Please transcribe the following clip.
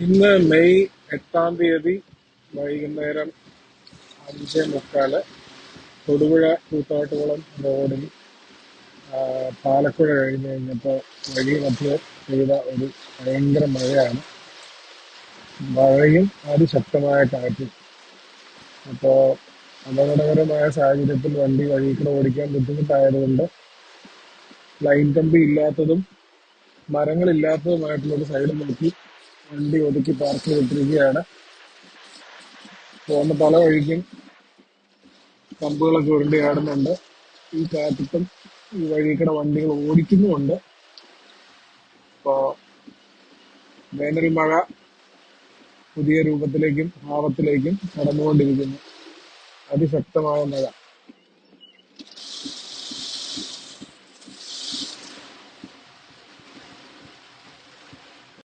ഇന്ന് മെയ് 8 വൈകുന്നേരം 5:45 തൊടുപുഴ കൂത്താട്ടുകുളം റോഡിൽ പാലക്കുഴ കഴിഞ്ഞ് കഴിഞ്ഞപ്പോൾ വഴി മധ്യേ പെയ്ത ഒരു ഭയങ്കര മഴയാണ്. മഴയും അതിശക്തമായ കാറ്റും. അപ്പോൾ അപകടകരമായ സാഹചര്യത്തിൽ വണ്ടി വഴിയിൽ കൂടെ ഓടിക്കാൻ ബുദ്ധിമുട്ടായതുകൊണ്ട് ലൈൻ കമ്പി ഇല്ലാത്തതും മരങ്ങളില്ലാത്തതുമായിട്ടുള്ളൊരു സൈഡ് നോക്കി വണ്ടി ഒതുക്കി പാർക്ക് ചെയ്തിട്ടിരിക്കുകയാണ്. പോകുന്ന പല വഴിക്കും കമ്പുകളൊക്കെ ഉരുണ്ടിയാടുന്നുണ്ട്. ഈ കാറ്റത്തും ഈ വഴിയിൽ കൂടെ വണ്ടികൾ ഓടിക്കുന്നുമുണ്ട്. ഇപ്പോൾ വേനൽ മഴ പുതിയ രൂപത്തിലേക്കും ഭാവത്തിലേക്കും കടന്നുകൊണ്ടിരിക്കുന്നു. അതിശക്തമായ മഴ.